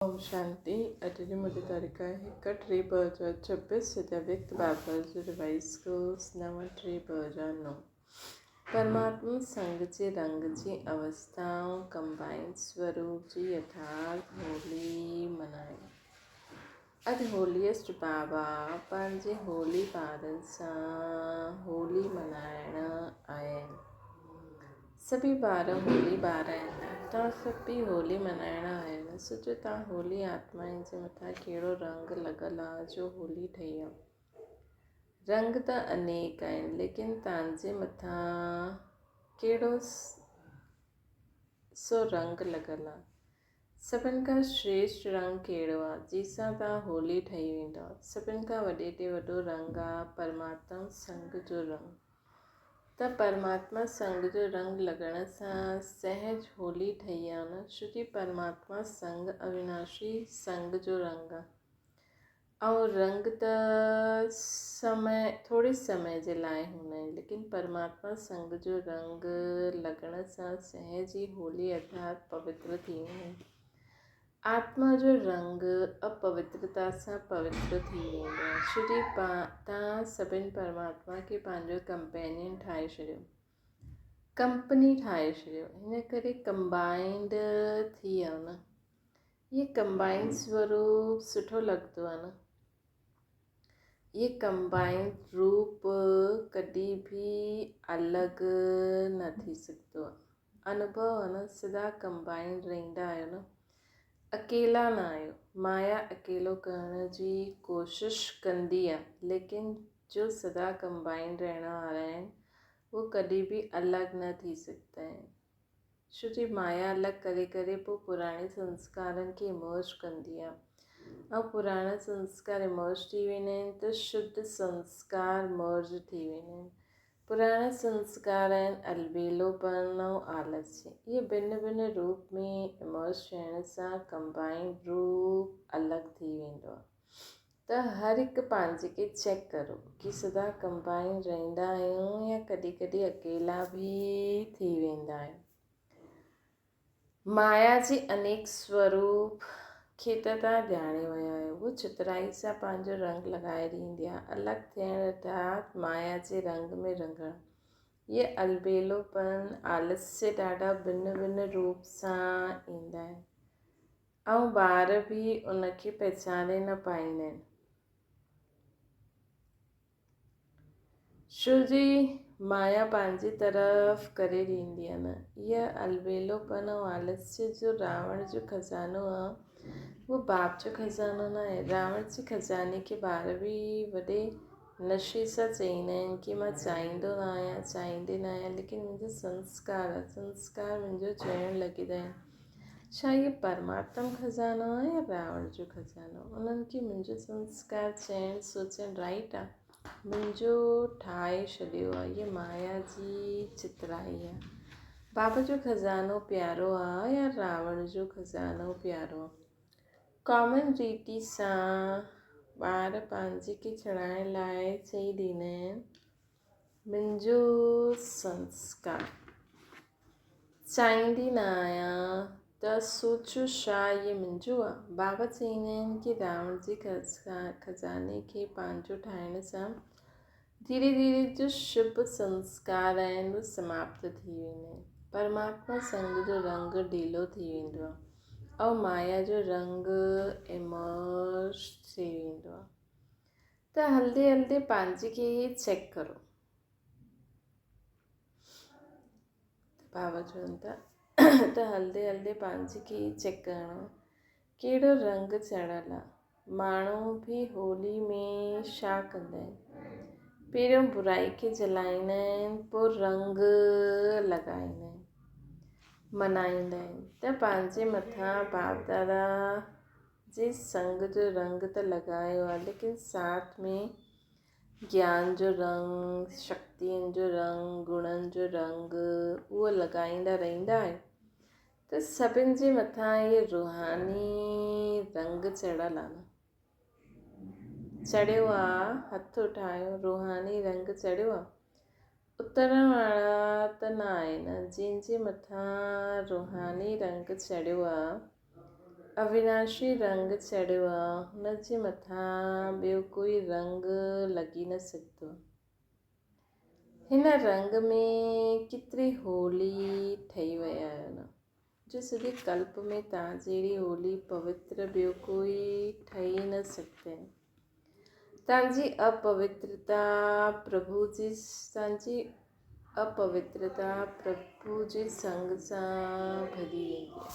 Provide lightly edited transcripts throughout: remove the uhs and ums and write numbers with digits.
ओम शांति। अॼु जी मुंहिंजी तारीख़ आहे 1/3/2026 सॼा व्यक्त बाबर जो रिवाइज़ कोर्स 9/3/2009। परमात्मा संग जे रंग जी अवस्थाऊं कंबाइंड स्वरूप जी यथार्थ होली मनाए। अॼु होलीएस्ट बाबा पंहिंजे होली ॿारनि सां होली मल्हाइण आहिनि। सभी ॿार होली ॿार आहिनि। तव्हां सभु बि होली मल्हाइण आया आहिनि। सोचो तव्हां होली आत्माउनि जे मथां कहिड़ो रंग लॻल आहे जो होली ठही आहे। रंग त अनेक आहिनि, लेकिन तव्हांजे मथां कहिड़ो सो रंग लॻल आहे। सभिनि खां श्रेष्ठ रंग कहिड़ो आहे जंहिंसां तव्हां होली ठही वेंदो। सभिनि खां वॾे ते वॾो रंग आहे परमात्मा संग जो रंग। त परमात्मा संग जो रंग लॻण सां सहज होली ठही आहे न, छोकी परमात्मा संग अविनाशी संग जो रंग आहे। ऐं रंग त थोरे समय जे लाइ हूंदा आहिनि, लेकिन परमात्मा संग जो रंग लॻण सां सहज ई होली अर्थात पवित्र थी वेंदी। आत्मा जो रंग अपवित्रता सां पवित्र थी वेंदो आहे। छोकी तव्हां सभिनि परमात्मा खे पंहिंजो कंपेनियन ठाहे छॾियो, कंपनी ठाहे छॾियो, हिन करे कंबाइंड थी वियो न। ये कंबाइंड स्वरूप सुठो लॻंदो आहे न। ये कंबाइंड रूप कॾहिं बि अलॻि न थी सघंदो आहे। अनुभव आहे न, सदा कंबाइंड रहंदा आहियो न, अकेला न आहियो। माया अकेलो करण जी कोशिश कंदी आहे, लेकिन जो सदा कंबाइंड रहण वारा आहिनि वो कॾहिं बि अलॻि न थी सघंदा आहिनि। छोकी माया अलॻि करे करे पोइ पुराणे संस्कारनि खे इमर्ज कंदी आहे, ऐं पुराणा संस्कार इमर्ज थी वेंदा आहिनि त शुद्ध संस्कार मर्ज थी वेंदा आहिनि। पुराणा संस्कार आहिनि अलबेलोपन ऐं आलस्य। इहे भिन्न भिन्न रूप में इमर्ज थियण सां कंबाइंड रूप अलॻि थी वेंदो आहे। त हर हिकु पंहिंजे खे चेक करो कि सदा कंबाइंड रहंदा आहियूं या कॾहिं कॾहिं अकेला बि थी वेंदा आहियूं। माया जे अनेक स्वरूप खे त तव्हां ॼाणे विया आहियो। वो चित्राई सां पंहिंजो रंग लॻाए ॾींदी आहे। अलॻि थियण अर्थात माया जे रंग में रंगणु। ये अलबेलोपन आलस्य ॾाढा भिन्न भिन्न रूप सां ईंदा आहिनि, ऐं ॿार बि उनखे पहचाने न पाईंदा आहिनि। छोजी माया पंहिंजी तरफ़ करे ॾींदी आहे न। इहा अलबेलोपन ऐं आलस्य जो रावण जो खज़ानो आहे, वो बाप जो खज़ानो न आहे। रावण जे खज़ाने खे ॿार बि वॾे नशे सां चईंदा आहिनि कि मां चाहींदो न आहियां, चाहींदे न आहियां, लेकिन मुंहिंजो संस्कार आहे, संस्कार मुंहिंजो चइणु लॻंदा आहिनि। छा इहे परमात्मा खज़ानो आहे या रावण जो खज़ानो? उन्हनि खे मुंहिंजो संस्कार चइणु सोचणु राइट आहे। मुंहिंजो ठाहे छॾियो आहे। इहा माया जी चित्राई आहे। बाबा जो खज़ानो प्यारो आहे या रावण जो खज़ानो प्यारो आहे? कॉमन रीति सां ॿार पंहिंजे खे छॾाइण लाइ चई ॾींदा आहिनि मुंहिंजो संस्कार। चाहींदी न आहियां त सोचो छा इहे मुंहिंजो आहे? बाबा चईंदा आहिनि कि रावण जे खज़ाने खे पंहिंजो ठाहिण सां धीरे धीरे जो शुभ संस्कार आहिनि वो समाप्त थी वेंदा आहिनि। परमात्मा संग जो रंग ढीलो थी वेंदो आहे ऐं माया जो रंग इमर्ज थी वेंदो आहे। त हलंदे हलंदे पंहिंजे खे चेक करो। बाबा चवनि था त हलंदे हलंदे पंहिंजे खे चेक करणो कहिड़ो रंग चढ़ियल आहे। माण्हू बि होली में छा कंदा आहिनि? पहिरियों बुराई खे जलाईंदा आहिनि, पोइ रंग लॻाईंदा आहिनि, मनाईंदा आहिनि। त पंहिंजे मथां बाप दादा जे संग जो रंग त लॻायो आहे, लेकिन साथ में ज्ञान जो रंग, शक्तियुनि जो रंग, गुणनि जो रंग उहो लॻाईंदा रहंदा आहियो। त सभिनि जे मथां इहे रूहानी रंग चढ़ियल आहे न। चढ़ियो आहे, हथ उठायो, रूहानी रंग चढ़ियो आहे। उतरण वारा त न आहे न। जंहिंजे मथां रूहानी रंग चढ़ियो आहे अविनाशी रंग चढ़ियो आहे, हुनजे मथां ॿियो कोई रंग लॻी न सघंदो। हिन रंग में केतिरी होली ठही विया आहिनि जो सॼे कल्प में तव्हां जहिड़ी होली पवित्र ॿियो कोई ठही न सघंदे। तव्हांजी अपवित्रता प्रभु जी संग सां भरी वेंदी आहे,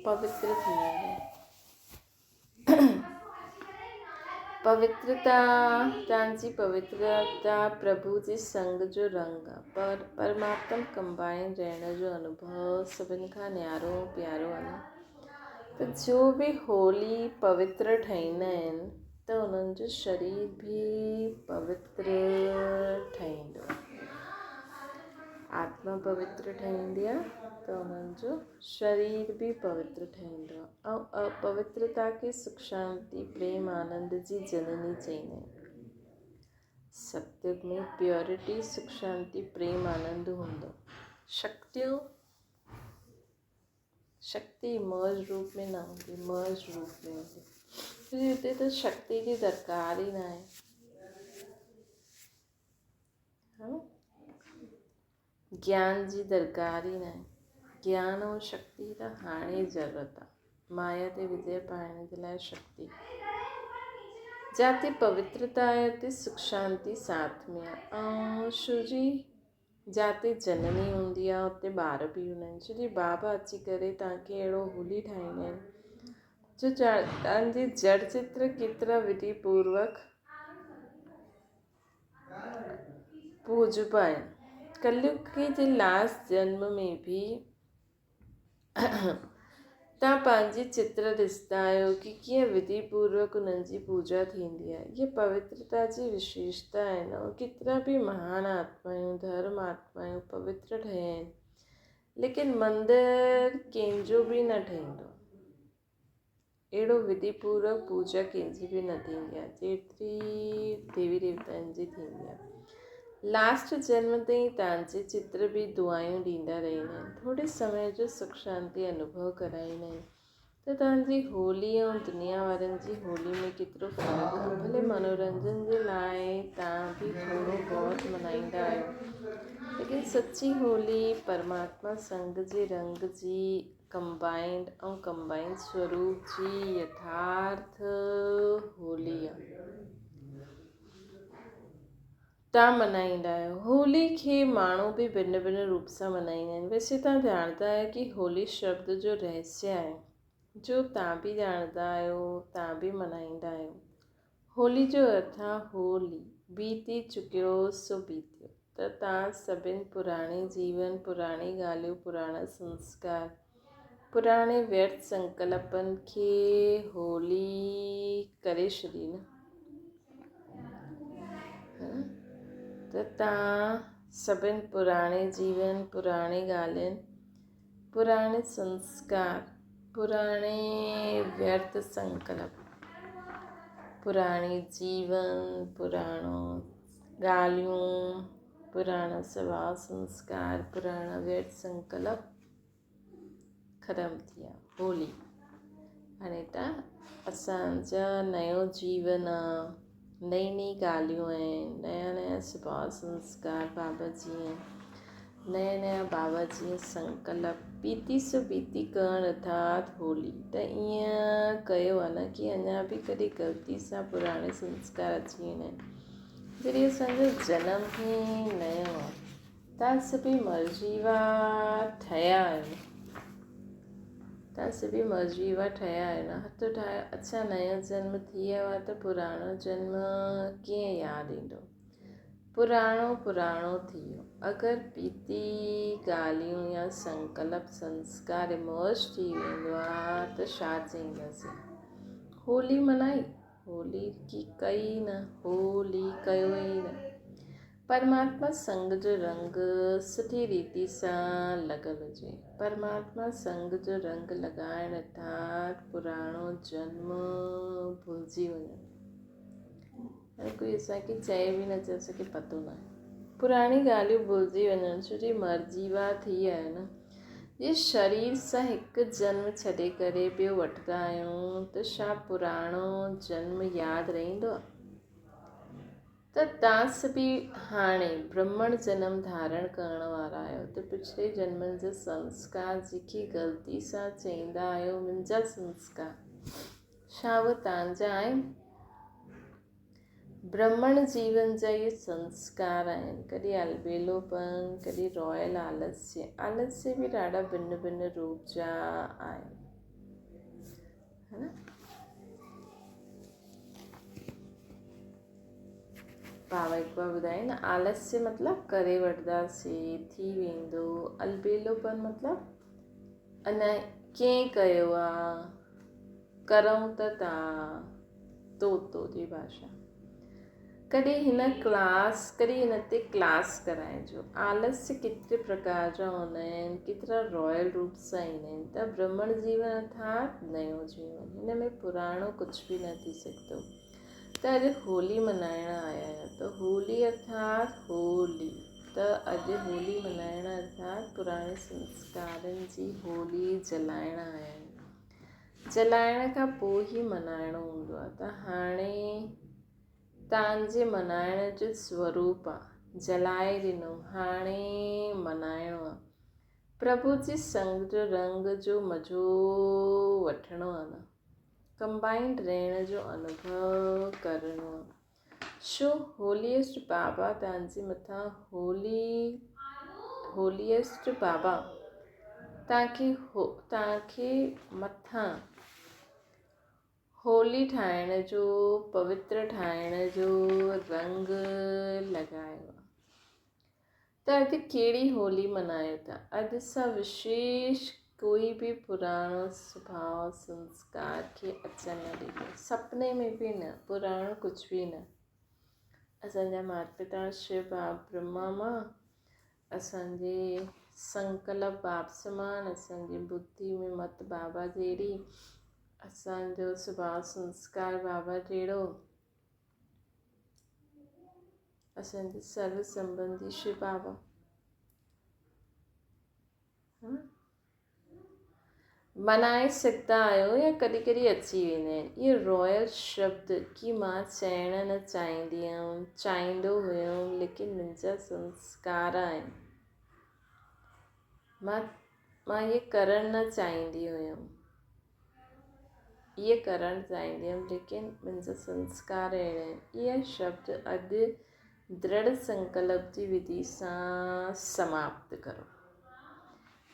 पवित्र थी वेंदी आहे। तव्हांजी पवित्रता प्रभु जे संग जो रंग आहे, पर परमात्मा कंबाइन रहण जो अनुभव सभिनि खां न्यारो प्यारो आहे। त जो बि होली पवित्र ठाहींदा आहिनि त उन्हनि जो शरीर बि पवित्र ठहींदो आहे। आत्मा पवित्र ठहींदी आहे त उन्हनि जो शरीर बि पवित्र ठहींदो आहे। ऐं अपवित्रता खे सुख शांति प्रेम आनंद जी जननी चईंदा आहिनि। सत्युग में प्योरिटी सुख शांति प्रेम आनंद हूंदो। शक्ति मर्ज रूप में न हूंदी, मर्ज रूप में हूंदी। छोकी हुते त शक्ति जी दरकार ई न आहे। ज्ञान जी दरकार ई न आहे। ज्ञान ऐं शक्ति त हाणे ज़रूरत आहे। माया ते विजय पाइण जे लाइ शक्ति। जाते पवित्रता आहे उते सुख शांति साथ में आहे। ऐं छोजी जाते जननी हूंदी आहे उते ॿार बि हूंदा आहिनि। छोजी बाबा अची करे तव्हांखे अहिड़ो होली ठाहींदा आहिनि जो तव्हांजी जड़ चित्र केतिरा विधि पूर्वक पूजबा आहिनि। कलयुग जे लास्ट जन्म में बि तव्हां पंहिंजी चित्र ॾिसंदा आहियो कि कीअं विधि पूर्वक उन्हनि जी पूजा थींदी आहे। इहे पवित्रता जी विशेषता आहिनि। ऐं केतिरा बि महान आत्मायूं धर्म आत्मायूं पवित्र ठहिया आहिनि, लेकिन मंदरु कंहिंजो बि न ठहींदो। अहिड़ो विधि पूर्वक पूजा कंहिंजी बि न थींदी आहे जेतिरी देवी देवताउनि जी थींदी आहे। लास्ट जन्म ताईं तव्हांजे चित्र बि दुआयूं ॾींदा रहंदा आहिनि, थोरे समय जो सुख शांति अनुभव कराईंदा आहिनि। त तव्हांजी होली ऐं दुनिया वारनि जी होली में केतिरो फ़र्क़ु आहे। भले मनोरंजन जे लाइ तव्हां बि थोरो बहुत मल्हाईंदा आहियो, लेकिन सची होली परमात्मा संग जे रंग जी कंबाइंड स्वरूप जी यथार्थ होली आहे। तव्हां मल्हाईंदा आहियो। होली खे माण्हू बि भिन्न भिन्न रूप सां मल्हाईंदा आहिनि। वैसे तव्हां ॼाणंदा आहियो कि होली शब्द जो रहस्य आहे जो तव्हां बि ॼाणंदा आहियो, तव्हां बि मल्हाईंदा आहियो। होली जो अर्थ आहे होली, बीती चुकियो सो बीतियो। त तव्हां सभिनि पुराणे जीवन, पुराणी ॻाल्हियूं, पुराणा संस्कार, पुराणे व्यर्थ संकल्पनि खे होली करे छॾी न। त तव्हां सभिनि पुराणे जीवन, पुराणी ॻाल्हियुनि, पुराणे संस्कार, पुराणे व्यर्थ संकल्प, पुराणी जीवन, पुराणो ॻाल्हियूं, पुराणा स्वभाव संस्कार, पुराणा व्यर्थ संकल्प ख़तमु थी विया। होली हाणे त असांजा नयो जीवन आहे, नई नई ॻाल्हियूं आहिनि, नया नया स्वभाव संस्कार बाबा जी आहिनि, नया नया बाबा जी संकल्प बीती सो बीती करणु अर्थात होली। त ईअं कयो आहे न कि अञा बि कॾहिं ग़लती सां पुराणे संस्कार अची वेंदा आहिनि। जॾहिं असांजो जनम ई नयो आहे, तव्हां सभई मर्जीवा ठहिया आहियो, तव्हां सभई मर्जीवा ठहिया आहियो न, हथु ठाहियो। अच्छा नयो जन्म थी वियो आहे त पुराणो जन्म कीअं यादि ईंदो? पुराणो थी वियो। अगरि बीती ॻाल्हियूं या संकल्प संस्कार इमर्ज थी वेंदो आहे त छा चईंदासीं? होली मल्हाई, होली की कई न, होली कयो ई न। परमात्मा संग जो रंग सुठी रीति सां लॻल हुजे। परमात्मा संग जो रंग लॻाइण अर्थात पुराणो जन्म भुलिजी वञो। हर कोई असांखे चए बि न, चए असांखे पतो न आहे। पुराणी ॻाल्हियूं भुलिजी वञनि, छोजी मर्जीवा थी आहे न। जे शरीर सां हिकु जन्म छॾे करे ॿियो वठंदा आहियूं त छा पुराणो जन्म यादि रहंदो आहे? त तव्हां बि हाणे ब्रह्मण जनम धारण करण वारा आहियो त पिछले जन्मनि जा संस्कार जेकी ग़लती सां चईंदा आहियो मुंहिंजा संस्कार, छा उहे तव्हांजा आहिनि? ब्रह्मण जीवन जा इहे संस्कार आहिनि। कॾहिं अलबेलोपन, कॾहिं रॉयल आलस्य। आलस्य बि ॾाढा भिन्न भिन्न रूप जा आहिनि, है न? बाबा हिकु बार ॿुधाई न, आलस्य मतिलबु करे वठंदासीं, थी वेंदो। अलबेलोपन मतिलबु अञा कीअं कयो आहे, करूं त तव्हां तोतो जी भाषा। कॾहिं हिन हिन ते क्लास कराइजो। आलस्य केतिरे प्रकार जा हूंदा आहिनि, केतिरा रॉयल रूप सां ईंदा आहिनि। त ब्रह्मण जीवन अर्थात नयो जीवन, हिन में पुराणो कुझु बि न थी सघंदो। त अॼु होली मल्हाइण आया आहियो, त होली अर्थात होली, त अॼु होली मल्हाइण अर्थात पुराणे संस्कारनि जी होली जलाइण आया आहियूं। जलाइण खां पोइ ई मल्हाइणो हूंदो आहे। त हाणे तव्हांजे मल्हाइण जो स्वरूप आहे, जलाए ॾिनो, हाणे मल्हाइणो आहे। प्रभु जी संग जो रंग जो मज़ो वठिणो आहे न, कंबाइंड रहण जो अनुभव करिणो आहे। छो होलीएस्ट बाबा तव्हांजे मथां होलीएस्ट बाबा तव्हांखे मथां होली ठाहिण जो, पवित्र ठाहिण जो रंग लॻायो आहे। त अॼु कहिड़ी होली मल्हायो था? अॼु सां विशेष कोई बि पुराणो स्वभाव संस्कार खे अचनि न ॾिजो, सपने में बि न, पुराणो कुझु बि न। असांजा माता पिता शिव बाप ब्रह्मा मां, असांजे संकल्प बाप समान, असांजी बुद्धि में मत बाबा जहिड़ी, असांजो स्वभाव संस्कार बाबा जहिड़ो, असांजे सर्व संबंधी शिव बाबा। मनाए सघंदा आहियो या कॾहिं कॾहिं अची वेंदा आहिनि इहे रॉयल शब्द की मां चइण न चाहींदी हुयमि, चाहींदो हुयमि, लेकिन मुंहिंजा संस्कार आहिनि। मां इहे करणु न चाहींदी हुयमि, लेकिन मुंहिंजा संस्कार अहिड़ा आहिनि। इहे शब्द अॼु दृढ़ संकल्प जी विधि सां समाप्त करो।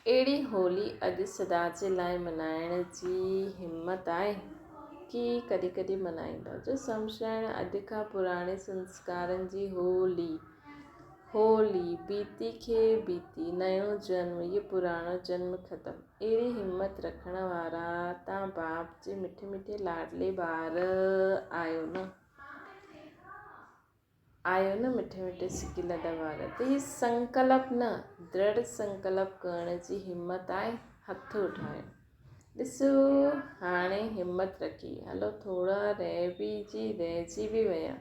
अहिड़ी होली अॼु सदा जे लाइ मल्हाइण जी हिमत आहे की कॾहिं कॾहिं मल्हाईंदा? जो सम्झाइण अॼु खां पुराणे संस्कारनि जी होली बीती खे बीती, नयो जन्म, इहो पुराणो जन्म ख़तमु। अहिड़ी हिमत रखण वारा तव्हां बाप जे मिठे मिठे लाडले ॿार आयो न मिठे मिठे सिकी लॾा वारा। त इहे संकल्प न, दृढ़ संकल्प करण जी हिमत आहे? हथ उठायो। ॾिसो हाणे हिमत रखी, हलो थोरा रहिजी बि विया,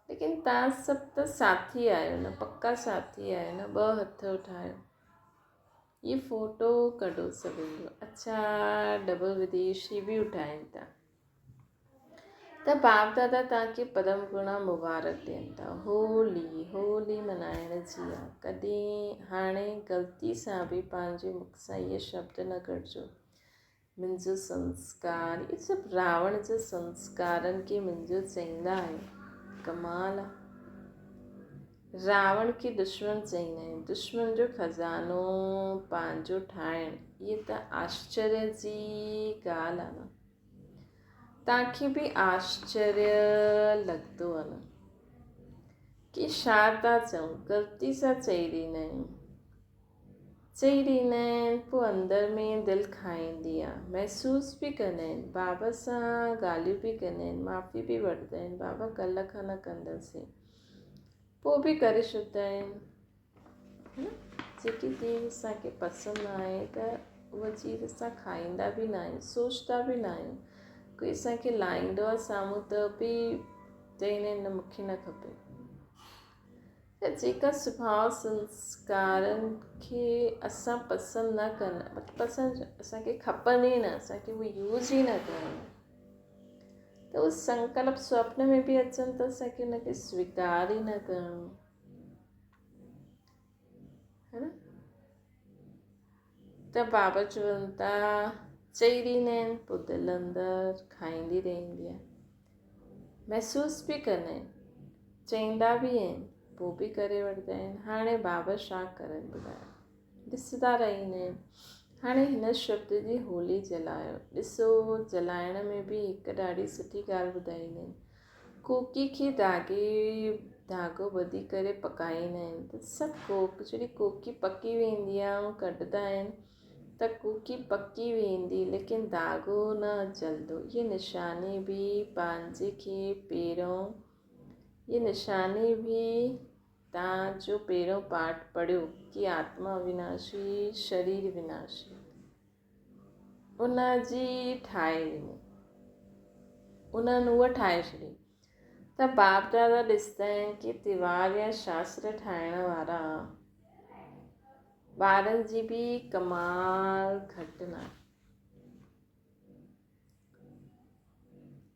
लेकिन तव्हां सभु त साथी आहियो न, पक्का साथी आहियो न। 2 हथ उठायो, ये फ़ोटो कढो सभिनि जो। अच्छा, डबल विदेशी बि उठाइनि था। त बाप दादा तव्हांखे पदम गुणा मुबारक ॾियनि था। होली मल्हाइण जी आहे। कॾहिं हाणे ग़लती सां बि पंहिंजे मुख सां इहे शब्द न कढिजो, मुंहिंजो संस्कार। इहे सभु रावण जे संस्कारनि खे मुंहिंजो चईंदा आहियो, कमाल आहे। रावण खे दुश्मन चईंदा आहिनि। दुश्मन जो खज़ानो पंहिंजो ठाहिणु, इहे त आश्चर्य जी ॻाल्हि आहे न। तव्हांखे बि आश्चर्य लॻंदो आहे न की छा था चऊं, ग़लती सां चई ॾींदा आहियूं। पोइ अंदरि में दिलि खाईंदी आहे, महसूस बि कंदा आहिनि, बाबा सां ॻाल्हियूं बि कंदा आहिनि, माफ़ी बि वठंदा आहिनि, बाबा कल्ह खां न कंदासीं, पोइ बि करे छॾींदा आहिनि, है न। जेकी चीज़ असांखे पसंदि न आहे त उहा चीज़ असां खाईंदा बि न आहियूं, सोचंदा बि न आहियूं। कोई असांखे लाहींदो आहे साम्हूं त बि चईंदा आहिनि न मूंखे न खपे। त जेका सुभाउ संस्कारनि खे असां पसंदि न कंदा, पसंदि असांखे खपनि ई न, असांखे उहे यूज़ ई न करणु, त उहो संकल्प स्वप्न में बि अचनि त असांखे हुनखे स्वीकार ई न करणो, है न। त बाबा चवनि था, चई ॾींदा आहिनि, पोइ दिलि अंदरि खाईंदी रहंदी आहे, महसूस बि कंदा आहिनि, चईंदा बि आहिनि, पोइ बि करे वठंदा आहिनि। हाणे बाबा छा करनि ॿुधायो, ॾिसंदा रहंदा आहिनि। हाणे हिन शब्द जी होली जलायो, ॾिसो जलाइण में बि हिकु ॾाढी सुठी ॻाल्हि ॿुधाईंदा आहिनि। कोकी खे धागो ॿधी करे पकाईंदा आहिनि, त सभु जॾहिं कोकी पकी वेंदी आहे ऐं कढंदा आहिनि त कोकी पकी वेंदी, लेकिन धागो न जलंदो। ये निशानी बि पंहिंजे खे पहिरों, ये निशानी बि तव्हां जो पहिरों पाठ पढ़ियो कि आत्मा अविनाशी, शरीर विनाशी, उन जी ठाहे ॾिनी, उन्हनि उहा ठाहे छॾी। त बाप दादा ॾिसंदा आहिनि कि त्योहार या शास्त्र ठाहिण वारा ॿारनि जी बि कमाल घटि न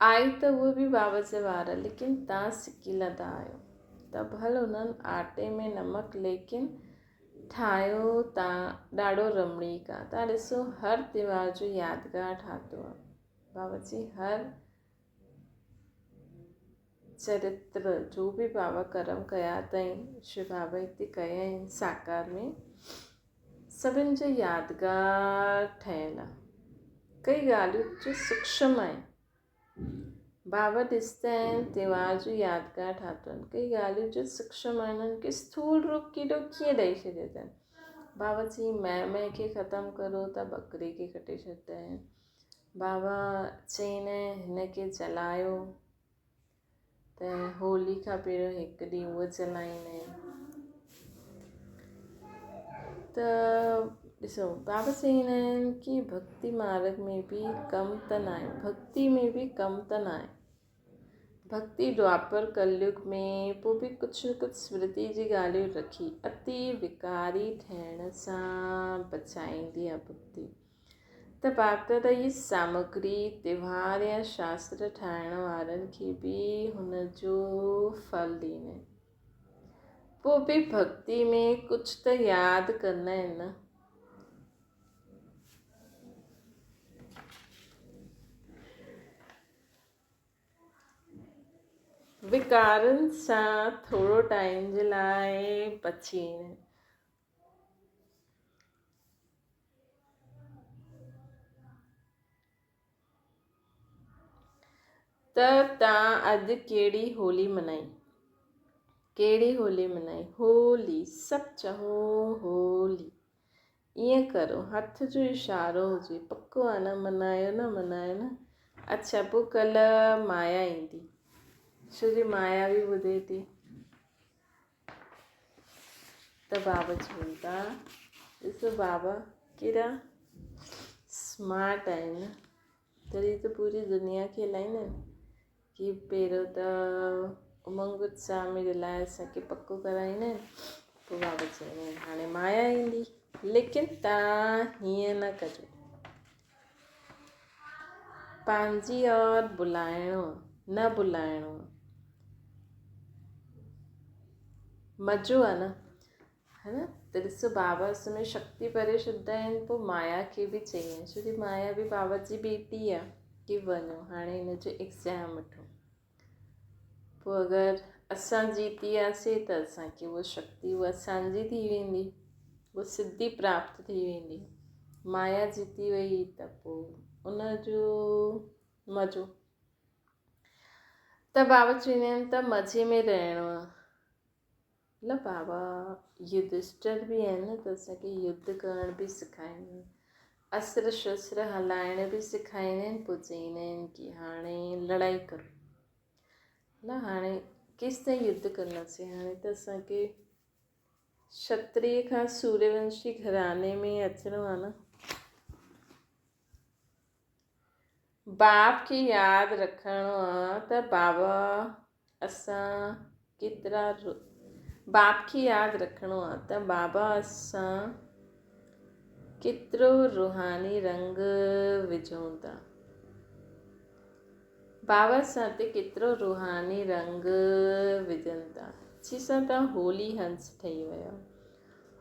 आई, त उहे बि बाबा जा वार, लेकिन तव्हां सिकी लधा आहियो, त भले उन्हनि आटे में नमक लेकिन ठाहियो तव्हां ॾाढो रमणीक आहे। तव्हां ॾिसो हर त्योहार जो यादगार ठातो आहे, बाबा जी हर चरित्र जो बि बाबा कर्म कया अथई, शिव बाबा हिते कया आहिनि साकार में, सभिनि जो यादगार ठहियलु आहे। कई ॻाल्हियूं जो सूक्ष्म आहिनि, बाबा ॾिसंदा आहिनि त्योहार जो यादगार ठातो आहिनि, कई ॻाल्हियूं जो सूक्ष्म आहिनि उन्हनि खे स्थूल रूप केॾो कीअं ॾेई छॾियो अथनि। बाबा जी मैं खे ख़तमु करो त ॿकरे खे कटे छॾींदा आहिनि, बाबा चईंदा आहिनि हिनखे जलायो, त होली खां पहिरियों हिकु ॾींहुं उहो जलाईंदा आहिनि। त ॾिसो बाबा चईंदा आहिनि कि भक्ति मार्ग में बि कम त न आहे, भक्ति में बि कम त न आहे। भक्ति द्वापर कलयुग में पोइ बि कुझु न कुझु स्मृति जी ॻाल्हियूं रखी, अति विकारी ठहिण सां बचाईंदी आहे भक्ति। त बाप दादा इहा सामग्री त्योहार या शास्त्र ठाहिण वारनि खे बि हुनजो फल ॾींदा आहिनि, पोइ बि भक्ति में कुझु त यादि कंदा आहिनि न। विकारनि सां थोरो टाइम जे लाइ बची आहिनि, त तव्हां अॼु कहिड़ी होली मनाई, कहिड़ी होली मनाई, होली, सभु चओ होली, ईअं करो, हथ जो इशारो हुजे, पको आहे न, मनायो न। अच्छा, पोइ कल्ह माया ईंदी, छो जो माया बि ॿुधे थी, त बाबा चवनि था, ॾिसो बाबा केॾा स्मार्ट आहिनि, तॾहिं त पूरी दुनिया खे हलाईंदा आहिनि कि पहिरियों त उमंग उत्साह में रिलाए असांखे पको कराईंदा आहिनि, पोइ बाबा चवंदा आहिनि हाणे माया ईंदी, लेकिन तव्हां हीअं न कजो, पंहिंजी और बुलाइणो न बुलाइणो, मज़ो आहे न, है न। त ॾिसो बाबा उसमें शक्ति भरे छॾींदा आहिनि, पोइ माया खे बि चई, छो कि माया बि बाबा जी बेटी आहे कि वञो हाणे हिनजो एग्ज़ाम वठो, पोइ अगरि असां जीती वियासीं त असांखे उहा शक्ति उहा असांजी थी वेंदी, उहा सिद्धि प्राप्त थी वेंदी। माया जीती वई त पोइ उनजो मज़ो, त बाबा चवंदा आहिनि त मज़े में रहणो आहे। न बाबा युधिष्ठिर बि आहिनि न, त असांखे युद्ध करण बि सेखारींदा आहिनि, अस्त्र शस्त्र हलाइण बि सेखारींदा आहिनि, पोइ चवंदा आहिनि कि हाणे लड़ाई करो न, हाणे केसि ताईं युद्ध कंदासीं, हाणे त असांखे क्षत्रिय खां सूर्यवंशी घराने में अचिणो आहे न। बाप खे यादि रखिणो आहे त बाबा असां केतिरा बाप खे यादि रखिणो आहे त बाबा असां केतिरो रूहानी रंग विझूं था, बाबा सां ते केतिरो रूहानी रंग विझनि था। जंहिंसां तव्हां होली हंस ठही विया।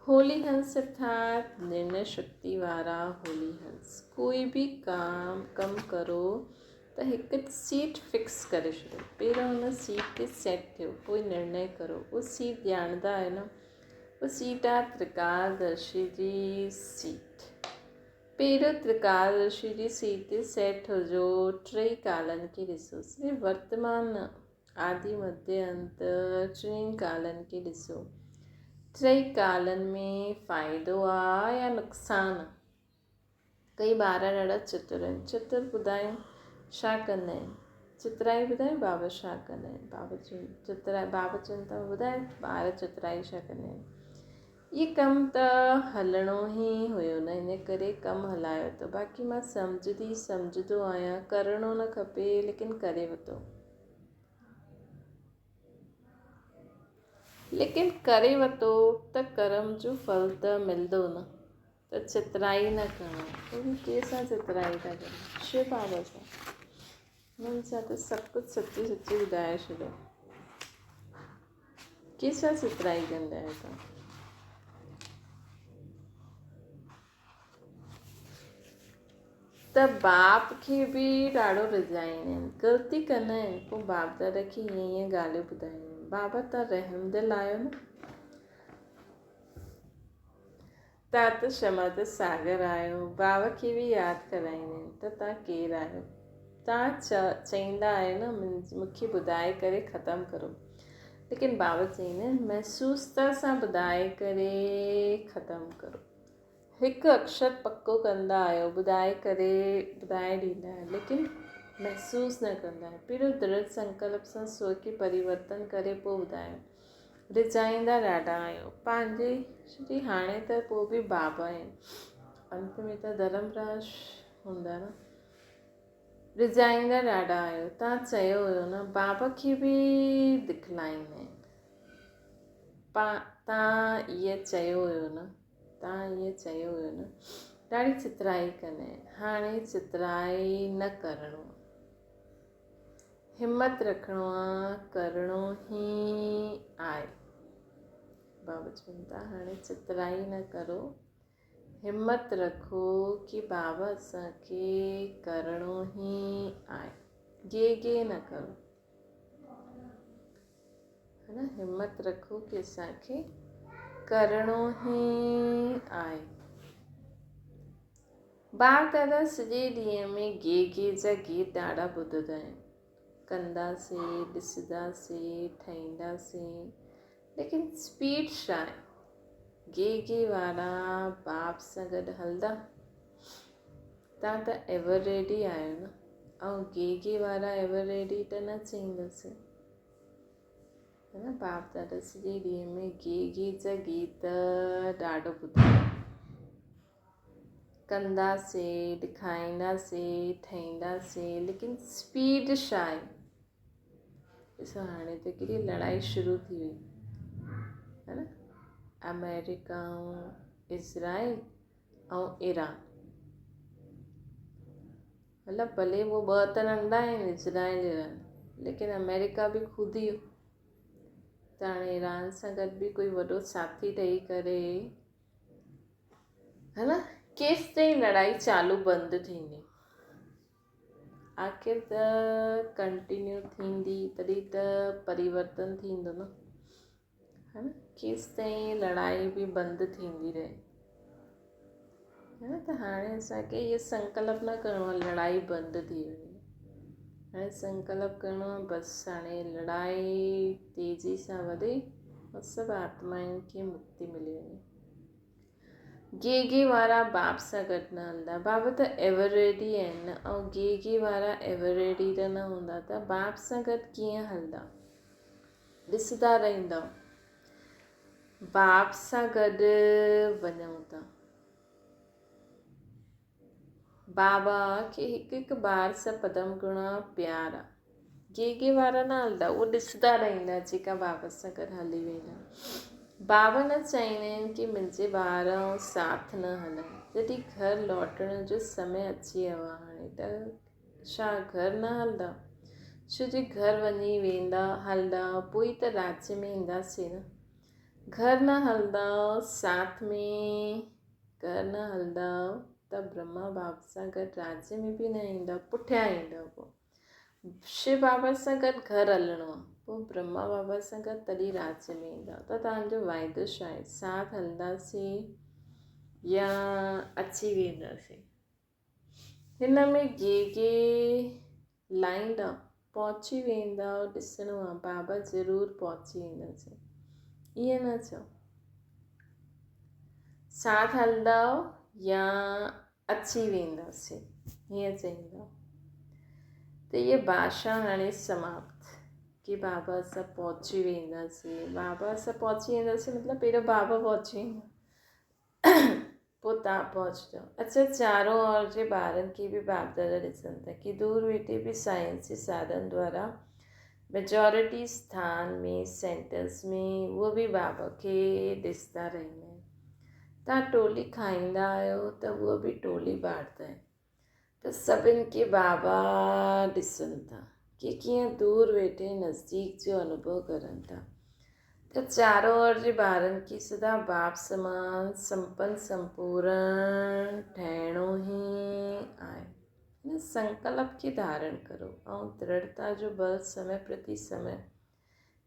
होली हंस अर्थात निर्णय शक्ति वारा होली हंस। कोई बि कमु करो त हिकु सीट फिक्स करे छॾियो, पहिरियों हुन सीट ते सेट थियो, पोइ निर्णय करो। उहा सीट ॼाणंदा आहियो न, उहा सीट आहे त्रिकालदर्शी जी सीट। पहिरियों त्रिकालदर्शी जी सीट ते सेट हुजो, टई कालनि खे ॾिसो, सिर्फ़ु वर्तमान आदि मध्य अंत टिनि कालनि खे ॾिसो। टई कालनि में फ़ाइदो आहे या नुक़सानु? कई ॿार ॾाढा चतुर आहिनि। चतुर ॿुधायूं छा कंदा आहिनि? चित्राई ॿुधायूं बाबा छा कंदा आहिनि? बाबा चवनि था ॿुधाए ॿार चित्राई छा कंदा आहिनि। इहे कमु त हलणो ई हुयो न, इन करे कमु हलायो त। बाक़ी मां सम्झंदो आहियां, करिणो न खपे लेकिन करे वरितो। लेकिन करे वरितो त कर्म जो फल त मिलंदो न। त चित्राई न करणो, उहे कंहिंसां चित्राई था कनि? शिव बाबा सां। हुननि सां त सभु कुझु सची सची ॿुधाए छॾियो। कंहिंसां चित्राई कंदा आहियो तव्हां? त बाप खे बि ॾाढो रिझाईंदा आहिनि, ग़लती कंदा आहिनि, पोइ बाप दादा खे हीअं ॻाल्हियूं ॿुधाईंदा आहिनि। बाबा तव्हां रहमदिल आहियो न, तव्हां त क्षमा त सागर आहियो। बाबा खे बि यादि कराईंदा आहिनि त तव्हां केरु आहियो। तव्हां चईंदा आहियो न मूंखे ॿुधाए करे ख़तमु करो, लेकिन बाबा चईंदा आहिनि महसूसता सां ॿुधाए करे ख़तमु करो। हिकु अक्षर पको कंदा आहियो, ॿुधाए ॾींदा आहियो, लेकिन महसूसु न कंदा आहियो। पहिरियों दृढ़ संकल्प सां सोच खे परिवर्तन करे पोइ ॿुधायो। रिझाईंदा ॾाढा आहियो पंहिंजे जी। हाणे त पोइ बि बाबा आहिनि, अंत में त धर्मराज हूंदा न। रिझाईंदा ॾाढा आहियो। तव्हां चयो हुयो न बाबा खे बि दिखलाईंदा आहिनि। तव्हां ईअं चयो हुयो न, ॾाढी चित्राई कंदा आहिनि। हाणे चित्राई न करिणो, हिमत रखिणो आहे, करिणो ई आहे। बाबा चवनि था हाणे चित्राई न करो, हिमत रखो कि बाबा असांखे करिणो ई आहे। गे न करो, है न। हिमत रखो कि असांखे करिणो ई आहे। बाप दादा सॼे ॾींहं में गे जा गीत ॾाढा ॿुधंदा आहिनि। कंदासीं, ॾिसंदासीं, ठाहींदासीं, लेकिन स्पीड छा आहे? गे वारा बाप सां गॾु हलंदा? तव्हां त एवर रेडी आहियो न, ऐं गे वारा एवर रेडी त न चईंदसि, है न। बाप दादा सॼे ॾींहं में गे जा गीत ॾाढो ॿुधंदा। कंदासीं, ॾेखारींदासीं, ठाहींदासीं, लेकिन स्पीड छा आहे? ॾिसो हाणे त केॾी लड़ाई शुरू थी वई, है न। अमेरिका ऐं इज़राइल ऐं ईरान, मतिलबु भले वो ॿ त नंढा आहिनि इज़राइल ईरान, लेकिन अमेरिका बि ख़ुदि ई त हाणे ईरान सां गॾु बि कोई वॾो साथी ठही करे, है न, केसि ताईं लड़ाई चालू बंदि थींदी? आख़िर त कंटिन्यू थींदी, तॾहिं त परिवर्तन थींदो न, है न। केसि ताईं लड़ाई बि बंदि थींदी रहे, है न। त हाणे असांखे इहो संकल्प न करिणो आहे लड़ाई बंदि थी वञे। हाणे संकल्प करिणो आहे बसि हाणे लड़ाई तेज़ी सां वधे और सभु आत्माउनि खे मुक्ति मिली वञे। गे वारा बाप सां गॾु न हलंदा। बाबा त एवर रेडी आहिनि न, ऐं गे वारा एवर रेडी त न हूंदा, त बाप सां गॾु कीअं हलंदा? ॾिसंदा रहंदा। बाप सां गॾु वञूं था। बाबा खे हिकु ॿार सां पदम गुणा प्यार आहे। गे वारा न हलंदा, उहे ॾिसंदा रहंदा जेका बाबा सां गॾु हली वेंदा। बाबा न चाहींदा आहिनि की मुंहिंजे ॿार ऐं साथ न हलनि। जॾहिं घर लौटण जो समय अची वियो आहे हाणे त छा घर न हलंदा? छो जे घर वञी वेंदा हलंदा पोइ ई त राज्य में ईंदासीं न। घर न हलंदा साथ में, घर न हलंदा त ब्रह्मा बाबा सां गॾु राज्य में बि न ईंदा, पुठियां ईंदा। पोइ शिव बाबा सां गॾु घर हलणो आहे, पोइ ब्रह्मा बाबा सां गॾु तॾहिं राज्य में ईंदा। त तव्हांजो वाइदो छा आहे? साथ हलंदासीं या अची वेंदासीं? हिन में गे लाहींदा, पहुची वेंदा, ॾिसणो आहे बाबा ज़रूरु पहुची वेंदासीं, ईअं न चओ। साथ हलंदा या अची वेंदासीं, हीअं चईंदा। त इहे भाषा हाणे समाप्त की बाबा असां पहुची वेंदासीं। बाबा असां पहुची वेंदासीं मतिलबु पहिरियों बाबा पहुची वेंदा, पोइ तव्हां पहुचजो। अच्छा, चारों ओर जे ॿारनि खे बि बाप दादा ॾिसनि था कि दूर वेठे बि साइंस जे साधन द्वारा मेजॉरिटी स्थान में, सेंटर्स में उहो बि बाबा खे ॾिसंदा रहंदा आहिनि। तव्हां टोली खाईंदा आहियो त उहो बि टोली बांटंदा आहिनि। त सभिनि खे बाबा ॾिसनि था कि कीअं दूर वेठे नज़दीक जो अनुभव करनि था। त चारों ओर जे ॿारनि खे सदा बाप समान संपन्न संपूर्ण ठहिणो ई आहे। हिन संकल्प खे धारण करो ऐं दृढ़ता जो बल समय प्रति समय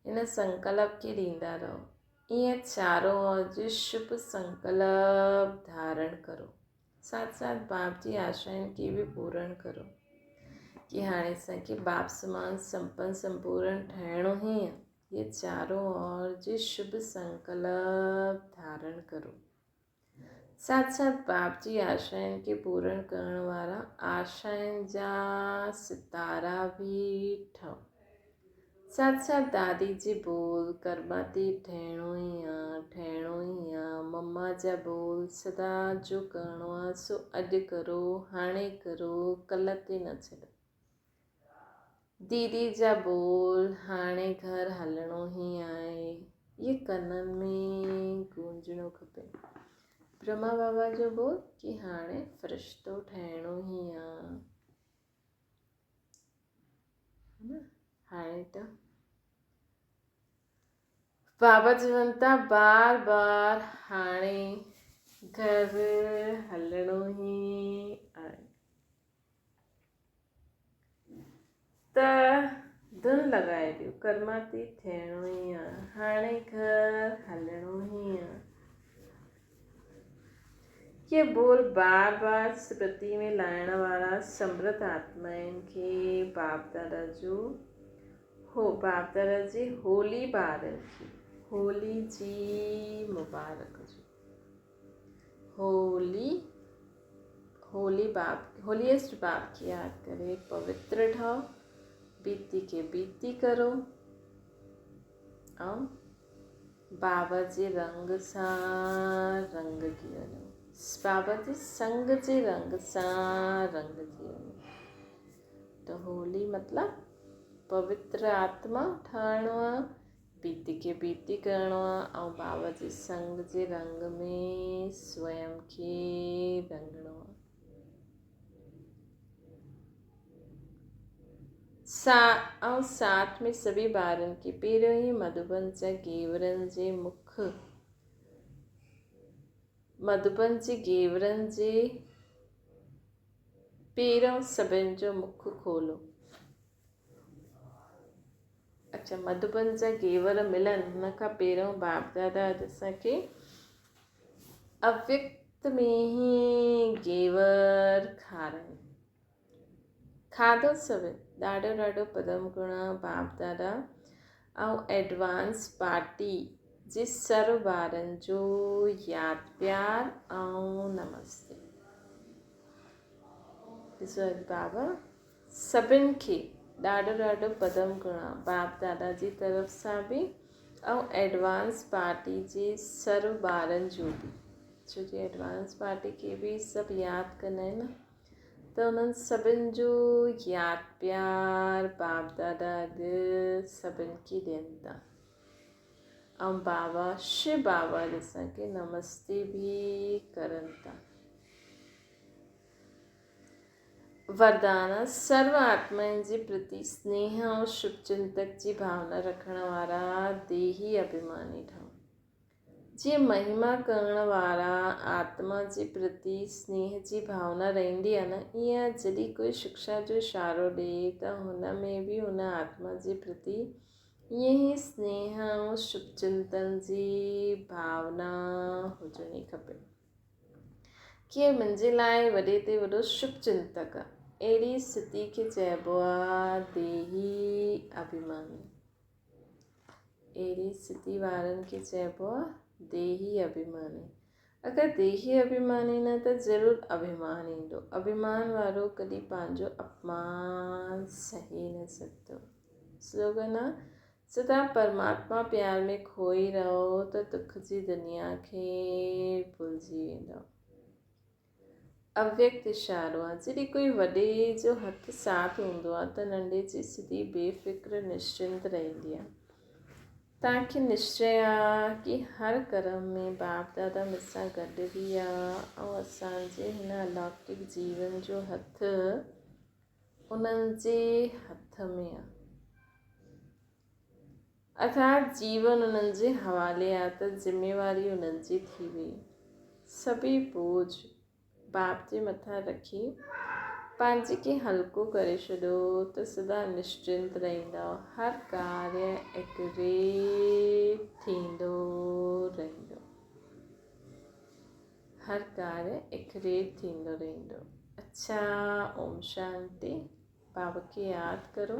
हिन संकल्प खे ॾींदा रहो। ईअं चारों ओर जो शुभ संकल्प धारण करो, साथ साथ बाप जी आशाउनि खे बि पूर्ण करो कि हाणे असांखे बाप समान संपन्न संपूर्ण ठहिणो ई आहे। ये चारों ओर जो शुभ संकल्प धारण करो, साथ साथ बाप जी आशाउनि खे पूर्ण करण वारा आशाउनि जा सितारा बि ठहो। साथ साथ दादी जी बोल कर्माती ठहिणो ई आहे, ठहिणो ई आहे। मम्मा जा बोल सदा जो करिणो आहे सो अॼु करो, हाणे करो, कल्ह ते न छॾो। दीदी जा बोल हाणे घर हलणो ई आहे, इहे कननि में गूंजणो खपे। ब्रह्मा बाबा जो बोल कि हाणे फ़रिश्तो ठहिणो ई आहे, हाणे त बाबा चवनि था बार बार हाणे घर हलणो ई आहे। त धुन लॻाए ॾियो, कर्माती थियणो ई आहे, हाणे घर हलणो ई आहे। ये बोल बार बार स्मृति में लाइण वारा समृद्ध आत्माउनि खे बाप दादा जो बाप दादा जे होली ॿारनि खे होली जी मुबारक जो। होलीएस्ट बाप की याद करे पवित्र ठहो, बीती खे बीती करो ऐं बाबा जे रंग सां रंग थी वञो, बाबा जे संग जे रंग सां रंग थी वञो। त होली मतिलबु पवित्र आत्मा ठहिणो आहे, बीती खे बीती करिणो आहे ऐं बाबा जे संग जे रंग में स्वयं खे रंगणो आहे। साथ में सभी ॿारनि खे पहिरियों ई मधुबन जा गेवरनि जे पहिरियों सभिनि जो मुख खोलो। अच्छा, मधुबन जा गेवर मिलनि हुन खां पहिरियों बाप दादा असांखे अव्यक्त में ई गेवर खाराइनि। खाधो सभिनि ॾाढो पदम गुण बाप दादा ऐं एडवांस पार्टी जे सर्व ॿारनि जो यादि प्यार ऐं नमस्ते। ॾिसो अॼु बाबा सभिनि खे ॾाढो पदम गुण बाप दादा जी तरफ़ सां बि ऐं एडवांस पार्टी जे सर्व ॿारनि जो बि, छो जो एडवांस पार्टी खे बि सभु यादि कंदा आहिनि न। त उन्हनि सभिनि जो यादि प्यार बाप दादा अॼु सभिनि खे ॾियनि था। ऐं बाबा शिव बाबा असांखे नमस्ते बि करनि था। वरदान सर्व आत्माउनि जे प्रति स्नेह ऐं शुभचिंतक जी भावना रखण वारा देही अभिमानी ठहूं। जीअं महिमा करण वारा आत्मा जे प्रति स्नेह जी भावना रहंदी आहे न, ईअं जॾहिं कोई शिक्षा जो इशारो ॾिए त हुन में बि हुन आत्मा जे प्रति ईअं ई स्नेह ऐं शुभचिंतन जी भावना हुजणी खपे। कि मुंहिंजे लाइ वॾे ते वॾो शुभचिंतक आहे। अहिड़ी स्थिति खे चइबो आहे देही अभिमानी। अहिड़ी स्थिति वारनि खे चइबो आहे देही अभिमानी। अगरि देही अभिमानी न त ज़रूरु अभिमान ईंदो। अभिमान वारो कॾहिं पंहिंजो अपमान सही न सघंदो। स्लोगन आहे, सदा परमात्मा प्यार में खोई रहो त दुख जी दुनिया खे भुलिजी वेंदो। अव्यक्त इशारो आहे, जॾहिं कोई वॾे जो हथ साथ हूंदो आहे त नंढे जी स्थिति बेफ़िक्र निश्चिंत रहंदी आहे। तव्हांखे निश्चय आहे कि हर कर्म में बाप दादा मूंसां गॾु बि आहे ऐं असांजे हिन अलौकिक जीवन जो हथ उन्हनि जे हथ में आहे। अर्थात जीवन उन्हनि जे हवाले आहे त ज़िम्मेवारी उन्हनि जी थी वई। सभी बोझ बाप जे मथां रखी पंहिंजे खे हल्को करे छॾियो त सदा निश्चिंत रहंदा। हर कार्य एक्यूरेट थींदो रहंदो। हर कार्य एक्यूरेट थींदो रहंदो। अच्छा, ओम शांति। बाबा खे यादि करो।